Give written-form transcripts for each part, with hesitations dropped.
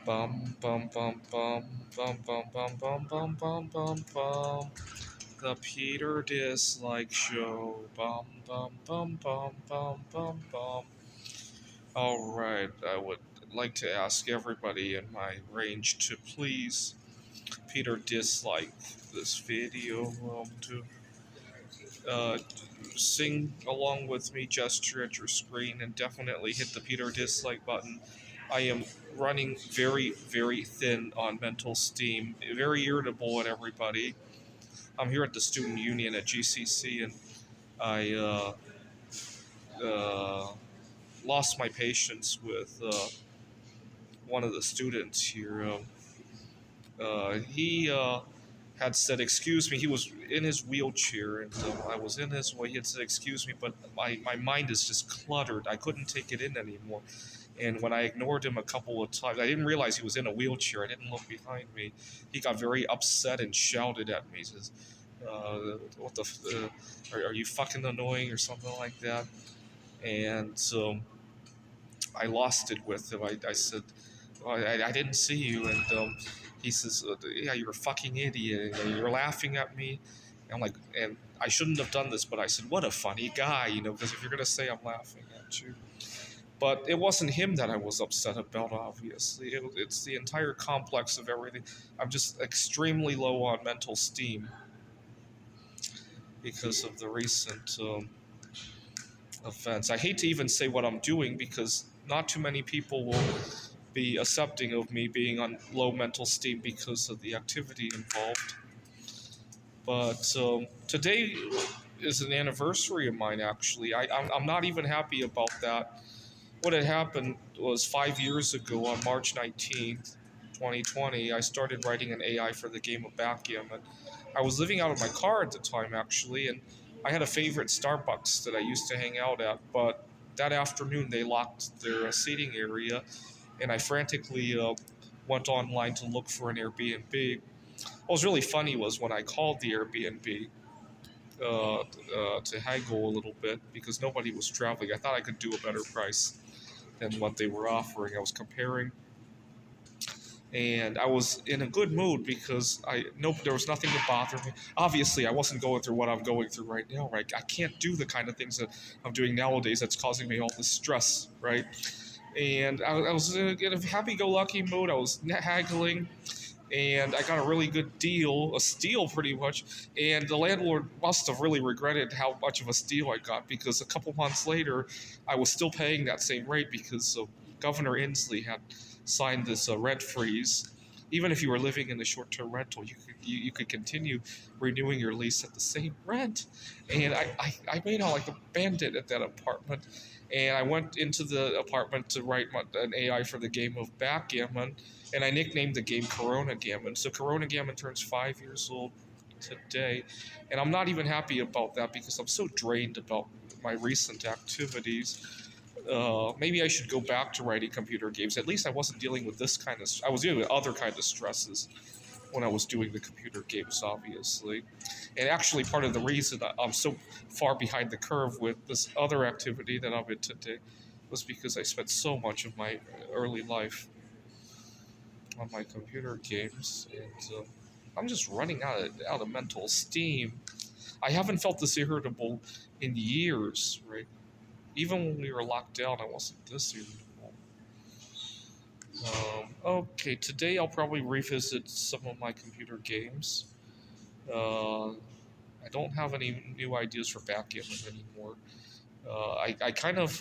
Bum bum bum bum bum bum bum bum bum bum bum bum. The Peter Dislike Show. Bum bum bum bum bum bum bum. All right, I would like to ask everybody in my range to please Peter dislike this video. To uh, sing along with me, gesture at your screen, and definitely hit the Peter dislike button. I am running very, very thin on mental steam, very irritable at everybody. I'm here at the student union at GCC, and I lost my patience with one of the students here. He had said, "Excuse me." He was in his wheelchair, and I was in his way. He had said, "Excuse me," but my mind is just cluttered. I couldn't take it in anymore. And when I ignored him a couple of times, I didn't realize he was in a wheelchair. I didn't look behind me. He got very upset and shouted at me. He says, "What the? Are you fucking annoying or something like that?" And so I lost it with him. I said, "Oh, I didn't see you," and he says, "Yeah, you're a fucking idiot. And you're laughing at me." And I'm like, and I shouldn't have done this, but I said, "What a funny guy," because if you're gonna say I'm laughing at you. But it wasn't him that I was upset about, obviously. It's the entire complex of everything. I'm just extremely low on mental steam because of the recent events. I hate to even say what I'm doing because not too many people will be accepting of me being on low mental steam because of the activity involved. But today is an anniversary of mine, actually. I'm not even happy about that. What had happened was 5 years ago on March 19th, 2020, I started writing an AI for the game of backgammon. I was living out of my car at the time, actually, and I had a favorite Starbucks that I used to hang out at, but that afternoon they locked their seating area, and I frantically went online to look for an Airbnb. What was really funny was when I called the Airbnb to haggle a little bit because nobody was traveling. I thought I could do a better price than what they were offering. I was comparing, and I was in a good mood because there was nothing to bother me. Obviously, I wasn't going through what I'm going through right now. Right, I can't do the kind of things that I'm doing nowadays. That's causing me all this stress. Right, and I was in a happy-go-lucky mood. I was haggling, and I got a really good deal, a steal pretty much. And the landlord must have really regretted how much of a steal I got because a couple months later, I was still paying that same rate because Governor Inslee had signed this rent freeze. Even if you were living in the short-term rental, you could continue renewing your lease at the same rent. And I made out like a bandit at that apartment. And I went into the apartment to write an AI for the game of backgammon, and I nicknamed the game Corona Gammon. So Corona Gammon turns 5 years old today, and I'm not even happy about that because I'm so drained about my recent activities. Maybe I should go back to writing computer games. At least I wasn't dealing with this kind of. I was dealing with other kind of stresses when I was doing the computer games, obviously. And actually, part of the reason I'm so far behind the curve with this other activity that I'm in today was because I spent so much of my early life on my computer games, and I'm just running out of mental steam. I haven't felt this irritable in years, right? Even when we were locked down, I wasn't this irritable. Okay, today I'll probably revisit some of my computer games. I don't have any new ideas for backgammon anymore. I kind of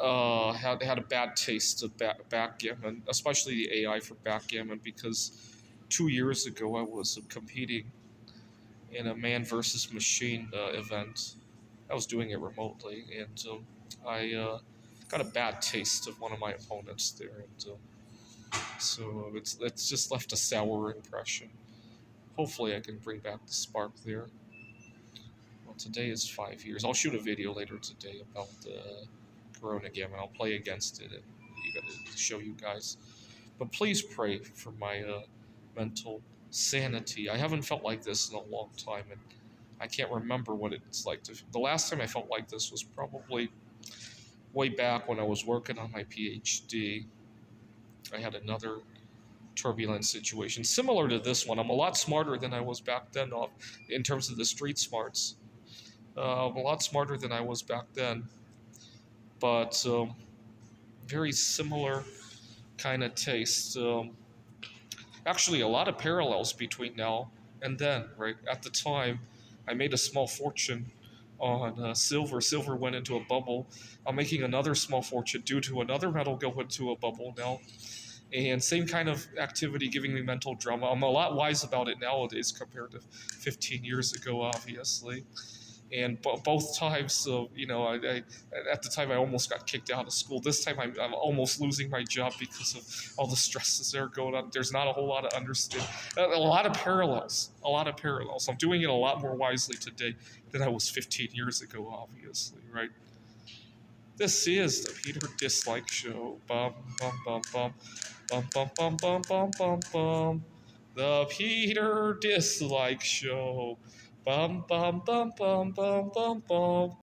had a bad taste of backgammon, especially the AI for backgammon, because 2 years ago I was competing in a man versus machine event. I was doing it remotely, and I got a bad taste of one of my opponents there, and so it's just left a sour impression. Hopefully, I can bring back the spark there. Well, today is 5 years. I'll shoot a video later today about the Corona game, and I'll play against it and show you guys. But please pray for my mental sanity. I haven't felt like this in a long time, and I can't remember what it's like to. The last time I felt like this was probably way back when I was working on my PhD. I had another turbulent situation similar to this one. I'm a lot smarter than I was back then, in terms of the street smarts. I'm a lot smarter than I was back then, but very similar kind of taste. Actually, a lot of parallels between now and then, right? At the time, I made a small fortune on silver. Silver went into a bubble. I'm making another small fortune due to another metal go into a bubble now. And same kind of activity giving me mental drama. I'm a lot wise about it nowadays compared to 15 years ago, obviously. And both times, so I at the time I almost got kicked out of school. This time I'm almost losing my job because of all the stresses that are going on. There's not a whole lot of understanding, a lot of parallels, a lot of parallels. I'm doing it a lot more wisely today than I was 15 years ago, obviously, right? This is the Peter Dislike Show. Bum bum bum bum bum bum bum bum bum bum bum. The Peter Dislike Show. Bum bum bum bum bum bum bum.